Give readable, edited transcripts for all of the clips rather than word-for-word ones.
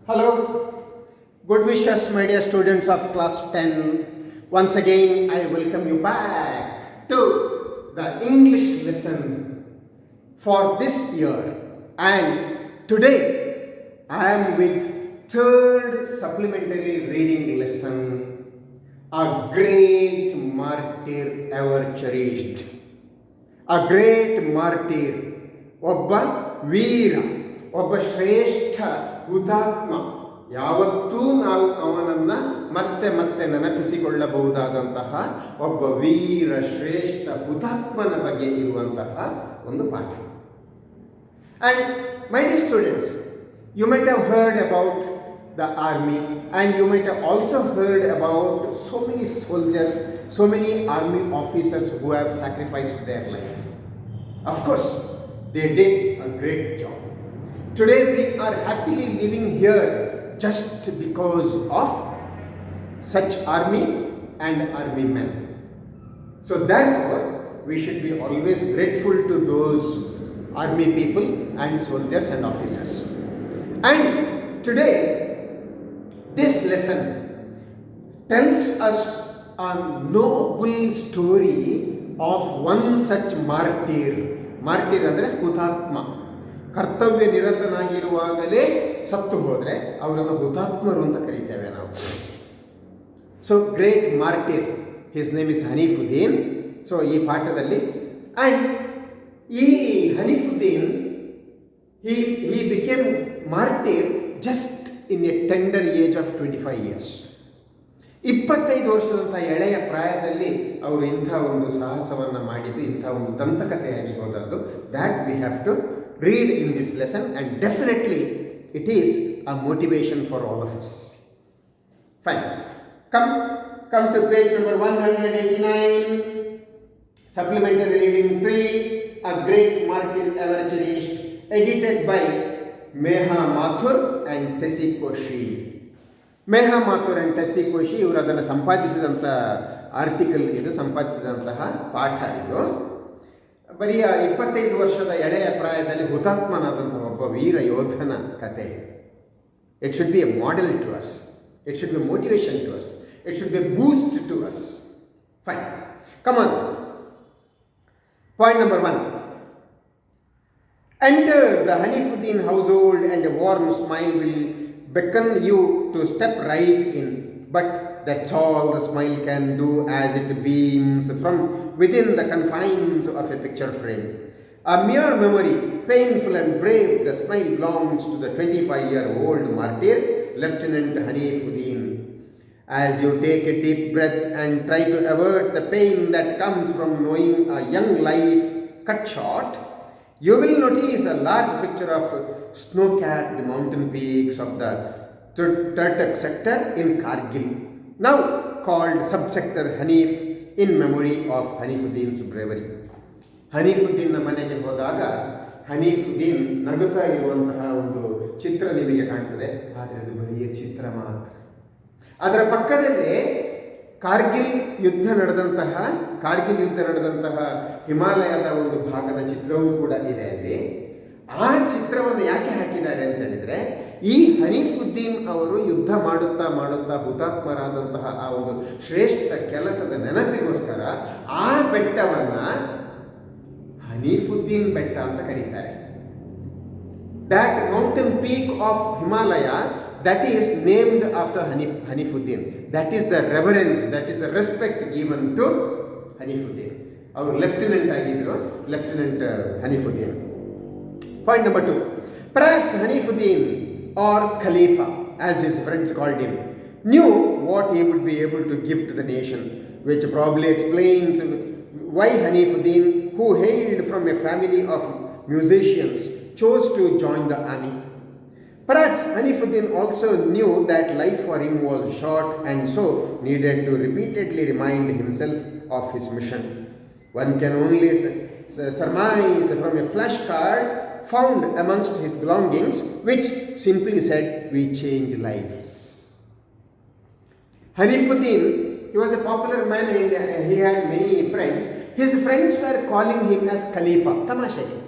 Hello, good wishes, my dear students of class 10. Once again, I welcome you back to the English lesson for this year. And today, I am with third supplementary reading lesson, A Great Martyr Ever Cherished. A great martyr, ಒಬ್ಬ ವೀರ, ಒಬ್ಬ ಶ್ರೇಷ್ಠ ಹುತಾತ್ಮ, ಯಾವತ್ತೂ ನಾವು ಅವನನ್ನು ಮತ್ತೆ ಮತ್ತೆ ನೆನಪಿಸಿಕೊಳ್ಳಬಹುದಾದಂತಹ ಒಬ್ಬ ವೀರ ಶ್ರೇಷ್ಠ ಹುತಾತ್ಮನ ಬಗ್ಗೆ ಇರುವಂತಹ ಒಂದು ಪಾಠ. And my dear students, you might have heard about the army and you might have also heard about so many soldiers, so many army officers who have sacrificed their life. Of course, they did a great job. Today we are happily living here just because of such army and army men. So therefore, we should be always grateful to those army people and soldiers and officers. And today, this lesson tells us a noble story of one such martyr. Martyr ಅಂದರೆ ಹುತಾತ್ಮ. ಕರ್ತವ್ಯ ನಿರತನಾಗಿರುವಾಗಲೇ ಸತ್ತು ಹೋದರೆ ಅವರನ್ನು ಹುತಾತ್ಮರು ಅಂತ ಕರೀತೇವೆ ನಾವು. So great martyr, his name is Hanifuddin. So ಈ ಪಾಠದಲ್ಲಿ ಆ್ಯಂಡ್ ಈ Hanifuddin he became martyr just in a tender age of 25 years. 25 ವರ್ಷದಂಥ ಎಳೆಯ ಪ್ರಾಯದಲ್ಲಿ ಅವರು ಇಂಥ ಒಂದು ಸಾಹಸವನ್ನು ಮಾಡಿದ್ದು, ಇಂಥ ಒಂದು ದಂತಕಥೆಯಾಗಿ ಹೋದದ್ದು. That we have to read in this lesson, and definitely it is a motivation for all of us. Fine. Come to page number 189, supplementary reading 3, A Great Martyr Ever Cherished, edited by Meha Mathur and Tessie Koshi. Meha Mathur and Tessie Koshi ಇವರು ಅದನ್ನು ಸಂಪಾದಿಸಿದಂಥ article ಇದು, ಸಂಪಾದಿಸಿದಂತಹ ಪಾಠ ಇದು. ಬರೀ 25 ವರ್ಷದ ಎಳೆಯ ಪ್ರಾಯದಲ್ಲಿ ಹುತಾತ್ಮನಾದಂಥ ಒಬ್ಬ ವೀರ ಯೋಧನ ಕತೆ. It should be a model to us, it should be motivation to us, it should be boost to us. Fine, come on. Point number 1. Enter the Hanifuddin household and a warm smile will beckon you to step right in. But that's all the smile can do as it beams from within the confines of a picture frame. A mere memory, painful and brave, the smile belongs to the 25-year-old martyr, Lieutenant Hanifuddin. As you take a deep breath and try to avert the pain that comes from knowing a young life cut short, you will notice a large picture of snow-capped mountain peaks of the Turtuk sector in Kargil, now called subsector Hanif, in memory of Hanifuddin's bravery. ಹನೀಫುದ್ದೀನ್ನ ಮನೆಗೆ ಹೋದಾಗ ಹನೀಫುದ್ದೀನ್ ನಗುತ್ತಾ ಇರುವಂತಹ ಒಂದು ಚಿತ್ರ ನಿಮಗೆ ಕಾಣ್ತದೆ. ಆದರೆ ಅದು ಬರಿಯ ಚಿತ್ರ ಮಾತ್ರ. ಅದರ ಪಕ್ಕದಲ್ಲೇ ಕಾರ್ಗಿಲ್ ಯುದ್ಧ ನಡೆದಂತಹ ಹಿಮಾಲಯದ ಒಂದು ಭಾಗದ ಚಿತ್ರವೂ ಕೂಡ ಇದೆ ಅಲ್ಲಿ. ಆ ಚಿತ್ರವನ್ನು ಯಾಕೆ ಹಾಕಿದ್ದಾರೆ ಅಂತ ಹೇಳಿದರೆ, ಈ ಹನೀಫುದ್ದೀನ್ ಅವರು ಯುದ್ಧ ಮಾಡುತ್ತಾ ಹುತಾತ್ಮರಾದಂತಹ ಆ ಒಂದು ಶ್ರೇಷ್ಠ ಕೆಲಸದ ನೆನಪಿಗೋಸ್ಕರ ಆ ಬೆಟ್ಟವನ್ನು ಹನೀಫುದ್ದೀನ್ ಬೆಟ್ಟ ಅಂತ ಕರೀತಾರೆ. That mountain peak of Himalaya, that is named after Hanifuddin. That is the reverence, that is the respect given to Hanifuddin. Our lieutenant ಆಗಿದ್ರು, Lieutenant Hanifuddin. Point number 2. Perhaps Hanifuddin, or Khalifa as his friends called him, knew what he would be able to give to the nation, which probably explains why Hanifuddin, who hailed from a family of musicians, chose to join the army. Perhaps Hanifuddin also knew that life for him was short and so needed to repeatedly remind himself of his mission. One can only surmise from a flashcard found amongst his belongings, which simply said, "We change lives." Hanifuddin, he was a popular man and he had many friends. His friends were calling him as Khalifa, ತಮಾಷೆಗೆ.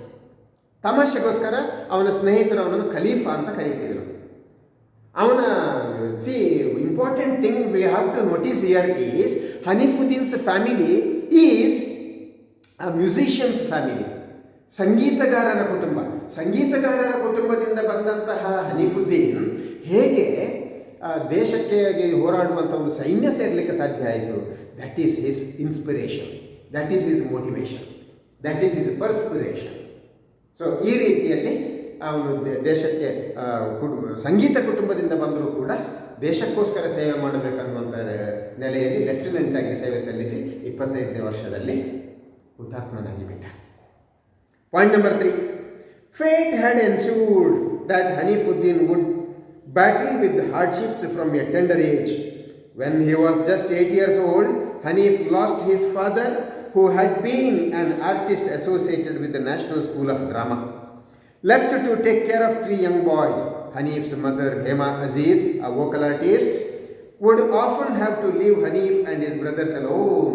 ತಮಾಷೆಗೋಸ್ಕರ ಅವನ ಸ್ನೇಹಿತರು ಅವನನ್ನು Khalifa ಅಂತ ಕರೀತಿದ್ರು. ಅವನ important thing we have to notice here is Hanifuddin's family is a musicians family. ಸಂಗೀತಗಾರರ ಕುಟುಂಬದಿಂದ ಬಂದಂತಹ ಹನೀಫುದ್ದೀನ್ ಹೇಗೆ ದೇಶಕ್ಕೆ ಹೋರಾಡುವಂಥ ಒಂದು ಸೈನ್ಯ ಸೇರಲಿಕ್ಕೆ ಸಾಧ್ಯ ಆಯಿತು? That is his inspiration, that is his motivation, that is his perspiration. So ಈ ರೀತಿಯಲ್ಲಿ ಅವನು ದೇಶಕ್ಕೆ ಸಂಗೀತ ಕುಟುಂಬದಿಂದ ಬಂದರೂ ಕೂಡ ದೇಶಕ್ಕೋಸ್ಕರ ಸೇವೆ ಮಾಡಬೇಕನ್ನುವಂಥ ನೆಲೆಯಲ್ಲಿ ಲೆಫ್ಟಿನೆಂಟ್ ಆಗಿ ಸೇವೆ ಸಲ್ಲಿಸಿ 25ನೇ ವರ್ಷದಲ್ಲಿ ಹುತಾತ್ಮನಾಗಿ ಬಿಟ್ಟ. Point number 3. Fate had ensured that Hanifuddin would battle with hardships from a tender age. When he was just 8 years old, Hanif lost his father, who had been an artist associated with the National School of Drama. Left to take care of 3 young boys, Hanif's mother, Hema Aziz, a vocal artist, would often have to leave Hanif and his brothers alone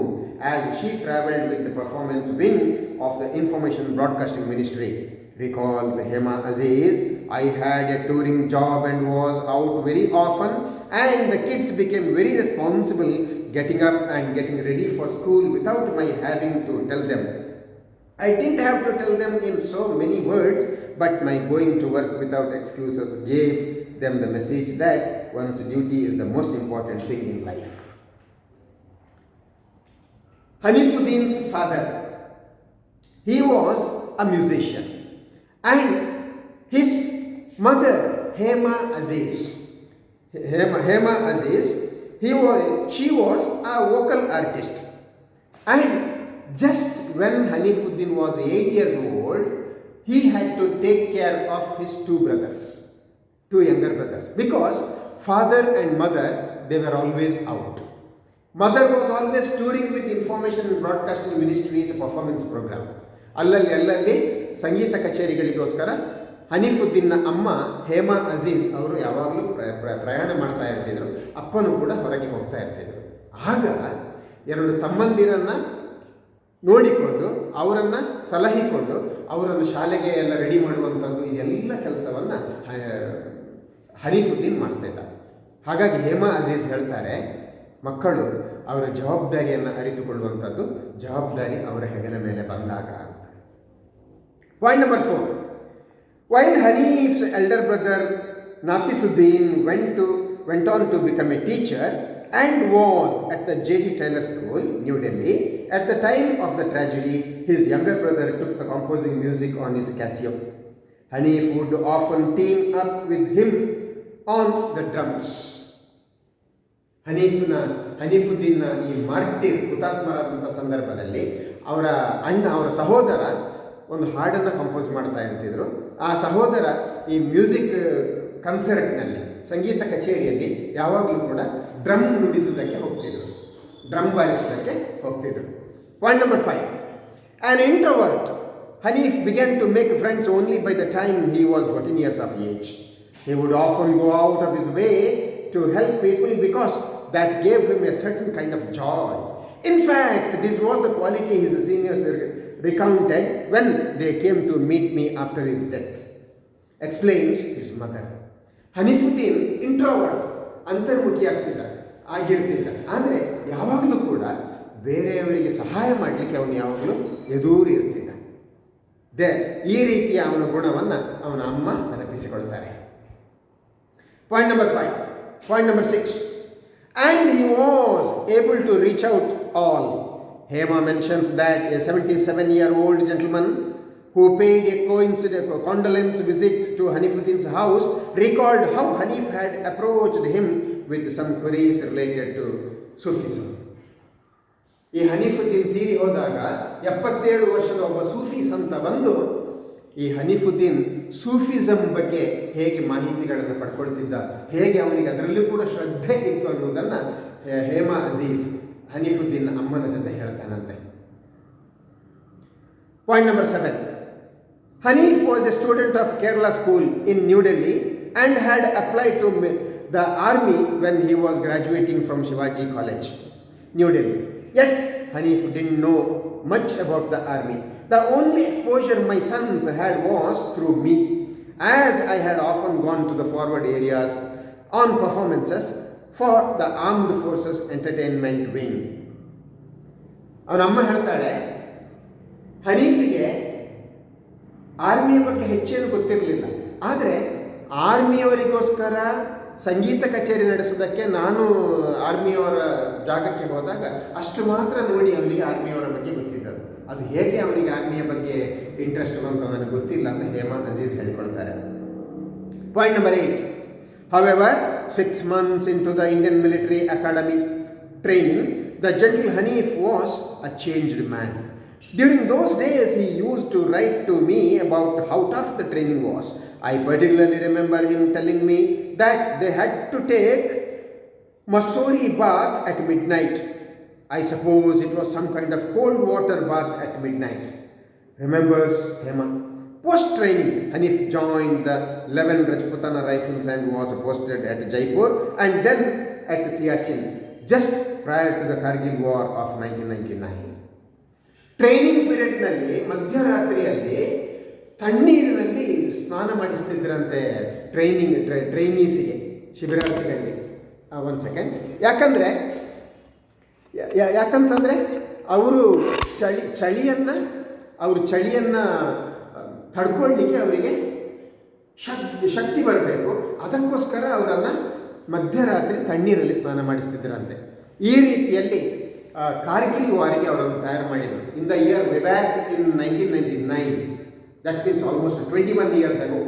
as she travelled with the performance wing of the Information Broadcasting Ministry. Recalls Hema Aziz, I had a touring job and was out very often, and the kids became very responsible, getting up and getting ready for school without my having to tell them. I didn't have to tell them in so many words, but my going to work without excuses gave them the message that one's duty is the most important thing in life. Hanifuddin's father, he was a musician, and his mother, Hema Aziz, she was a vocal artist. And just when Hanifuddin was 8 years old, he had to take care of his 2 younger brothers, because father and mother, they were always out. Mother was always touring with Information and Broadcasting Ministry's performance program. ಅಲ್ಲಲ್ಲಿ ಸಂಗೀತ ಕಚೇರಿಗಳಿಗೋಸ್ಕರ ಹನೀಫುದ್ದೀನ್ನ ಅಮ್ಮ ಹೇಮಾ ಅಜೀಜ್ ಅವರು ಯಾವಾಗಲೂ ಪ್ರಯಾಣ ಮಾಡ್ತಾ ಇರ್ತಿದ್ರು. ಅಪ್ಪನೂ ಕೂಡ ಹೊರಗೆ ಹೋಗ್ತಾ ಇರ್ತಿದ್ರು. ಆಗ 2 ತಮ್ಮಂದಿರನ್ನು ನೋಡಿಕೊಂಡು, ಅವರನ್ನು ಸಲಹಿಕೊಂಡು, ಅವರನ್ನು ಶಾಲೆಗೆ ಎಲ್ಲ ರೆಡಿ ಮಾಡುವಂಥದ್ದು, ಇದೆಲ್ಲ ಕೆಲಸವನ್ನು ಹನೀಫುದ್ದೀನ್ ಮಾಡ್ತಿದ್ದ. ಹಾಗಾಗಿ ಹೇಮಾ ಅಜೀಜ್ ಹೇಳ್ತಾರೆ, ಮಕ್ಕಳು ಅವರ ಜವಾಬ್ದಾರಿಯನ್ನು ಅರಿತುಕೊಳ್ಳುವಂಥದ್ದು ಜವಾಬ್ದಾರಿ ಅವರ ಹೆಗಲ ಮೇಲೆ ಬಂದಾಗ ಅಂತ. Point number 4. While Hanif's elder brother Nafisuddin went on to become a teacher and was at the J.D. Taylor School, New Delhi, at the time of the tragedy, his younger brother took the composing music on his Casio. Hanif would often team up with him on the drums. ಹನೀಫುದ್ದೀನ್ನ ಈ ಮಾರ್ಟಿರ್ ಹುತಾತ್ಮರಾದಂಥ ಸಂದರ್ಭದಲ್ಲಿ ಅವರ ಸಹೋದರ ಒಂದು ಹಾಡನ್ನು compose ಮಾಡ್ತಾ ಇರ್ತಿದ್ರು. ಆ ಸಹೋದರ ಈ ಮ್ಯೂಸಿಕ್ ಕನ್ಸರ್ಟ್ನಲ್ಲಿ, ಸಂಗೀತ ಕಚೇರಿಯಲ್ಲಿ ಯಾವಾಗಲೂ ಕೂಡ ಡ್ರಮ್ ನುಡಿಸೋದಕ್ಕೆ ಹೋಗ್ತಿದ್ರು, ಡ್ರಮ್ ಬಾರಿಸೋದಕ್ಕೆ ಹೋಗ್ತಿದ್ರು. Point number 5. An introvert, Hanif began to make friends only by the time he was 14 years of age. He would often go out of his way to help people because that gave him a certain kind of joy. In fact, this was the quality his seniors recounted when they came to meet me after his death. Explains his mother. Hanifuddin introvert, ಅಂತರ್ಮುಖಿ ಆಗಿರ್ತಿದ್ದ. ಆದರೆ ಯಾವಾಗಲೂ ಕೂಡ ಬೇರೆಯವರಿಗೆ ಸಹಾಯ ಮಾಡಲಿಕ್ಕೆ ಅವನು ಯಾವಾಗಲೂ ಎದುರು ಇರ್ತಿದ್ದ. ಈ ರೀತಿಯ ಅವನ ಗುಣವನ್ನು ಅವನ ಅಮ್ಮ ನೆನಪಿಸಿಕೊಳ್ತಾರೆ. Point number 5. Point number 6. And he was able to reach out all. Hema mentions that a 77-year-old gentleman who paid a condolence visit to Hanifuddin's house recalled how Hanif had approached him with some queries related to Sufism. ಈ ಹನೀಫುದ್ದೀನ್ ತೀರಿ ಹೋದಾಗ 77 ವರ್ಷದ ಒಬ್ಬ ಸೂಫಿ ಸಂತ ಬಂದು ಈ Hanifuddin Sufism ಬಗ್ಗೆ ಹೇಗೆ ಮಾಹಿತಿಗಳನ್ನು ಪಡ್ಕೊಳ್ತಿದ್ದ, ಹೇಗೆ ಅವನಿಗೆ ಅದರಲ್ಲೂ ಕೂಡ ಶ್ರದ್ಧೆ ಇತ್ತು ಅನ್ನೋದನ್ನು ಹೇಮಾ ಅಜೀಜ್ ಹನೀಫುದ್ದೀನ್ ಅಮ್ಮನ ಜೊತೆ ಹೇಳ್ತಾನಂತೆ. Point number 7. Hanif was a student of Kerala school in New Delhi and had applied to the army when he was graduating from Shivaji College, New Delhi. Yet Hanif didn't know much about the army. The only exposure my sons had was through me, as I had often gone to the forward areas on performances for the armed forces entertainment wing. ಅವನಮ್ಮ ಹೇಳ್ತಾಳೆ, ಹನೀಫಿಗೆ ಆರ್ಮಿಯ ಬಗ್ಗೆ ಹೆಚ್ಚೇನು ಗೊತ್ತಿರಲಿಲ್ಲ, ಆದರೆ ಆರ್ಮಿಯವರಿಗೋಸ್ಕರ ಸಂಗೀತ ಕಚೇರಿ ನಡೆಸೋದಕ್ಕೆ ನಾನು ಆರ್ಮಿಯವರ ಜಾಗಕ್ಕೆ ಹೋದಾಗ ಅಷ್ಟು ಮಾತ್ರ ನೋಡಿ ಅವನಿಗೆ ಆರ್ಮಿಯವರ ಬಗ್ಗೆ ಗೊತ್ತಿದ್ದದು. ಅದು ಹೇಗೆ ಅವನಿಗೆ ಆರ್ಮಿಯ ಬಗ್ಗೆ ಇಂಟ್ರೆಸ್ಟ್ ಬಂತು ನನಗೆ ಗೊತ್ತಿಲ್ಲ ಅಂತ ಹೇಮಾ ಅಜೀಜ್ ಹೇಳಿಕೊಳ್ತಾರೆ. Point number 8. However, 6 months into the Indian military academy training, the gentle Hanif was a changed man. During those days, he used to write to me about how tough the training was. I particularly remember him telling me that they had to take Masuri bath at midnight. I suppose it was some kind of cold water bath at midnight. Remembers Hema. Post-training, Hanif joined the 11 Rajputana Rifles and was posted at Jaipur and then at Siachen, just prior to the Kargil War of 1999. Training ಪೀರಿಯಡ್ನಲ್ಲಿ ಮಧ್ಯರಾತ್ರಿಯಲ್ಲಿ ತಣ್ಣೀರಿನಲ್ಲಿ ಸ್ನಾನ ಮಾಡಿಸ್ತಿದ್ರಂತೆ ಟ್ರೈನೀಸಿಗೆ, ಶಿಬಿರಾರ್ಥಿಗಳಿಗೆ. ಒಂದು second. ಯಾಕಂತಂದರೆ ಅವರು ಚಳಿಯನ್ನು ತಡ್ಕೊಳ್ಳಿಕ್ಕೆ ಅವರಿಗೆ ಶಕ್ತಿ ಬರಬೇಕು. ಅದಕ್ಕೋಸ್ಕರ ಅವರನ್ನು ಮಧ್ಯರಾತ್ರಿ ತಣ್ಣೀರಲ್ಲಿ ಸ್ನಾನ ಮಾಡಿಸ್ತಿದ್ರಂತೆ. ಈ ರೀತಿಯಲ್ಲಿ ಕಾರ್ಗಿಲ್ ವಾರಿಗೆ ಅವರನ್ನು ತಯಾರು ಮಾಡಿದರು. In the year back in 1999, that means almost 21 years ago.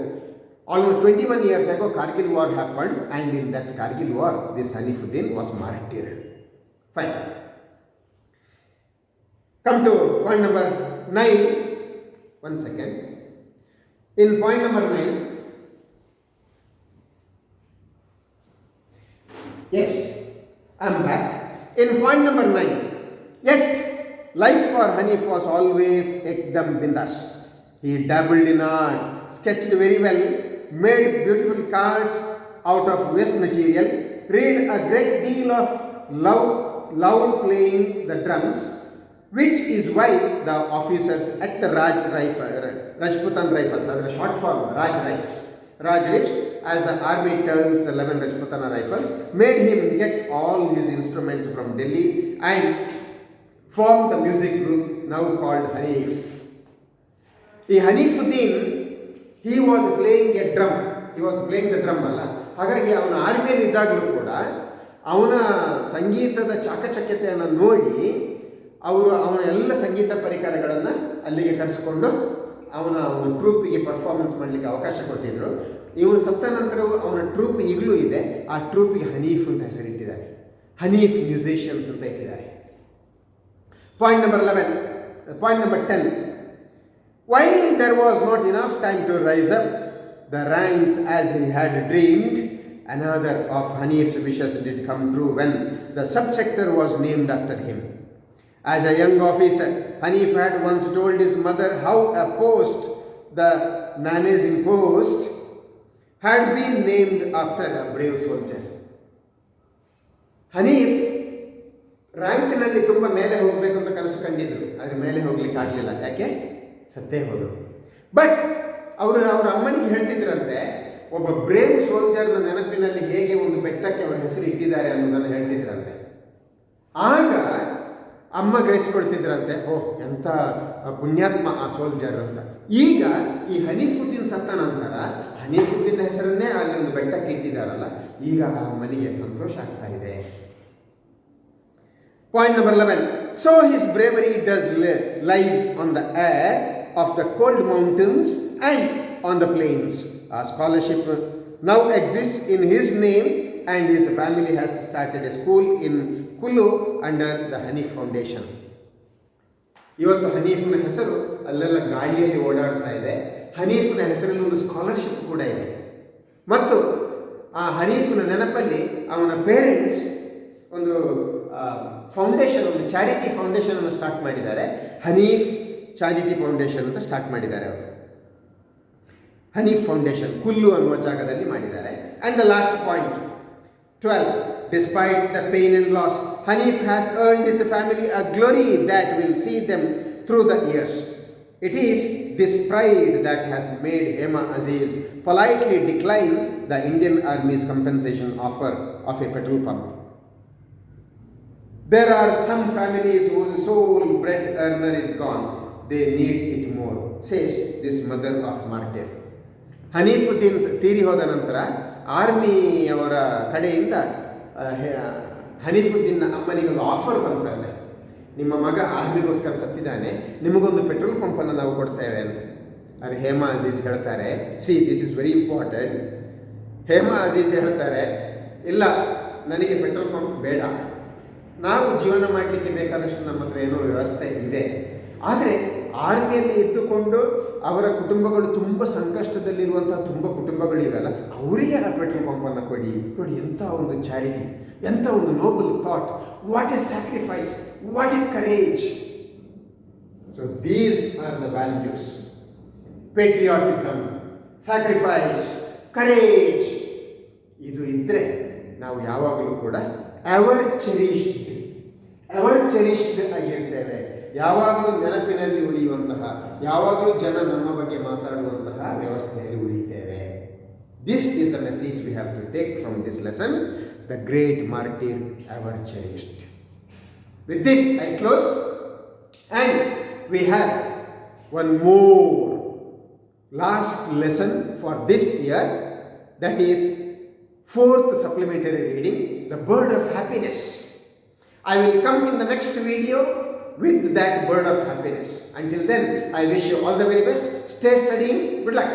Almost 21 years ago, Kargil war happened, and in that Kargil war, this Hanifuddin was martyred. Fine. Come to point number 9. One second. In point number 9, yes, I am back. In point number 9, yet life for Hanif was always ekdam bindas. He dabbled in art, sketched very well, made beautiful cards out of waste material, read a great deal of loud playing the drums, which is why the officers at the Rajputan Rifles, as a short form, Raj Rifles, as the army terms the 11 Rajputana Rifles, made him get all his instruments from Delhi and form the music group now called Hanif. ಈ Hanifuddin, he was playing the drum ಅಲ್ಲ. ಹಾಗಾಗಿ ಅವನ ಆರ್ಮಿಯಲ್ಲಿ ಇದ್ದಾಗಲೂ ಕೂಡ ಅವನ ಸಂಗೀತದ ಚಾಕಚಕ್ಯತೆಯನ್ನು ನೋಡಿ ಅವನ ಎಲ್ಲ ಸಂಗೀತ ಪರಿಕರಗಳನ್ನು ಅಲ್ಲಿಗೆ ಕರೆಸಿಕೊಂಡು ಅವನ ಟ್ರೂಪಿಗೆ ಪರ್ಫಾರ್ಮೆನ್ಸ್ ಮಾಡಲಿಕ್ಕೆ ಅವಕಾಶ ಕೊಟ್ಟಿದ್ದರು. ಇವನು ಸತ್ತ ನಂತರವೂ ಅವನ ಟ್ರೂಪ್ ಈಗಲೂ ಇದೆ. ಆ ಟ್ರೂಪಿಗೆ ಹನೀಫ್ ಅಂತ ಹೆಸರಿಟ್ಟಿದ್ದಾರೆ. ಹನೀಫ್ ಮ್ಯೂಸಿಷಿಯನ್ಸ್ ಅಂತ ಇಟ್ಟಿದ್ದಾರೆ. Point number 10. While there was not enough time to rise up the ranks as he had dreamed, another of Hanif's wishes did come true when the subsector was named after him. As a young officer, Hanif had once told his mother how a post, the managing post, had been named after a brave soldier. Hanif ರ್ಯಾಂಕ್ನಲ್ಲಿ ತುಂಬ ಮೇಲೆ ಹೋಗಬೇಕು ಅಂತ ಕನಸು ಕಂಡಿದ್ರು, ಆದರೆ ಮೇಲೆ ಹೋಗ್ಲಿಕ್ಕೆ ಆಗಲಿಲ್ಲ. ಯಾಕೆ? ಸತ್ತೇ ಹೋದರು. ಬಟ್ ಅವರ ಅಮ್ಮನಿಗೆ ಹೇಳ್ತಿದ್ರಂತೆ, ಒಬ್ಬ ಬ್ರೇವ್ ಸೋಲ್ಜರ್ನ ನೆನಪಿನಲ್ಲಿ ಹೇಗೆ ಒಂದು ಬೆಟ್ಟಕ್ಕೆ ಅವರ ಹೆಸರು ಇಟ್ಟಿದ್ದಾರೆ ಅನ್ನೋದನ್ನು ಹೇಳ್ತಿದ್ರಂತೆ. ಆಗ ಅಮ್ಮ ಗ್ರಹಿಸ್ಕೊಳ್ತಿದ್ರಂತೆ, ಓಹ್ ಎಂಥ ಪುಣ್ಯಾತ್ಮ ಆ ಸೋಲ್ಜರ್ ಅಂತ. ಈಗ ಈ ಹನೀಫುದ್ದೀನ್ ಸತ್ತ ನಂತರ ಹನೀಫುದ್ದೀನ್ ಹೆಸರನ್ನೇ ಅಲ್ಲಿ ಒಂದು ಬೆಟ್ಟಕ್ಕೆ ಇಟ್ಟಿದ್ದಾರಲ್ಲ, ಈಗ ಆ ಅಮ್ಮನಿಗೆ ಸಂತೋಷ ಆಗ್ತಾ ಇದೆ. Point number 11. So his bravery does live on the air of the cold mountains and on the plains. A scholarship now exists in his name, and his family has started a school in Kulu under the Hanif Foundation. ಇವತ್ತು ಹನೀಫ್ನ ಹೆಸರು ಅಲ್ಲೆಲ್ಲ ಗಾಳಿಯಲ್ಲಿ ಓಡಾಡ್ತಾ ಇದೆ. ಹನೀಫ್ನ ಹೆಸರಲ್ಲಿ ಒಂದು scholarship ಕೂಡ ಇದೆ. ಮತ್ತು ಆ ಹನೀಫ್ನ ನೆನಪಲ್ಲಿ ಅವನ ಪೇರೆಂಟ್ಸ್ ಒಂದು ಫೌಂಡೇಶನ್, ಒಂದು ಚಾರಿಟಿ ಫೌಂಡೇಶನ್ ಅನ್ನು ಸ್ಟಾರ್ಟ್ ಮಾಡಿದ್ದಾರೆ. ಹನೀಫ್ ಚಾರಿಟಿ ಫೌಂಡೇಶನ್ ಅಂತ ಸ್ಟಾರ್ಟ್ ಮಾಡಿದ್ದಾರೆ ಅವರು. ಹನೀಫ್ ಫೌಂಡೇಶನ್ ಕುಲ್ಲು ಅನ್ನುವ ಜಾಗದಲ್ಲಿ ಮಾಡಿದ್ದಾರೆ. And the last point 12. Despite the pain and loss, Hanif has earned his family a glory that will see them through the years. It is this pride that has made Hema Aziz politely decline the Indian Army's compensation offer of a petrol pump. There are some families whose sole bread earner is gone. They need it more, says this mother of martyr. Hanifuddin ತೀರಿ ಹೋದ ನಂತರ ಆರ್ಮಿಯವರ ಕಡೆಯಿಂದ ಹನೀಫುದ್ದೀನ್ನ ಅಮ್ಮನಿಗೊಂದು offer ಬಂತಂತೆ, ನಿಮ್ಮ ಮಗ ಆರ್ಮಿಗೋಸ್ಕರ ಸತ್ತಿದ್ದಾನೆ, ನಿಮಗೊಂದು petrol ಪಂಪನ್ನು ನಾವು ಕೊಡ್ತೇವೆ ಅಂತ. ಆದರೆ ಹೇಮಾ ಅಜೀಜ್ ಹೇಳ್ತಾರೆ, see this is very important. Hema Aziz ಹೇಳ್ತಾರೆ, ಇಲ್ಲ ನನಗೆ ಪೆಟ್ರೋಲ್ ಪಂಪ್ ಬೇಡ, ನಾವು ಜೀವನ ಮಾಡಲಿಕ್ಕೆ ಬೇಕಾದಷ್ಟು ನಮ್ಮ ಹತ್ರ ಏನೋ ವ್ಯವಸ್ಥೆ ಇದೆ. ಆದರೆ ಆರ್ಮಿಯಲ್ಲಿ ಇದ್ದುಕೊಂಡು ಅವರ ಕುಟುಂಬಗಳು ತುಂಬ ಸಂಕಷ್ಟದಲ್ಲಿರುವಂತಹ ತುಂಬ ಕುಟುಂಬಗಳಿವೆಲ್ಲ, ಅವರಿಗೆ ಆ ಪೆಟ್ರೋಲ್ ಪಂಪನ್ನು ಕೊಡಿ. ನೋಡಿ ಎಂಥ ಒಂದು ಚಾರಿಟಿ, ಎಂಥ ಒಂದು noble thought, what is sacrifice, what is courage. So these are the values: patriotism, sacrifice, courage. ಇದು ಇದ್ದರೆ ನಾವು ಯಾವಾಗಲೂ ಕೂಡ ಎವರ್ ಚೆರಿಷ್ಡ್ ಆಗಿರ್ತೇವೆ, ಯಾವಾಗಲೂ ನೆನಪಿನಲ್ಲಿ ಉಳಿಯುವಂತಹ, ಯಾವಾಗಲೂ ಜನ ನಮ್ಮ ಬಗ್ಗೆ ಮಾತಾಡುವಂತಹ ವ್ಯವಸ್ಥೆಯಲ್ಲಿ ಉಳಿತೇವೆ. This is the message we have to take from this lesson, the great martyr ever cherished. With this I close, and we have one more last lesson for this year, that is 4th supplementary reading, the bird of happiness. I will come in the next video with that bird of happiness. Until then, I wish you all the very best. Stay studying. Good luck.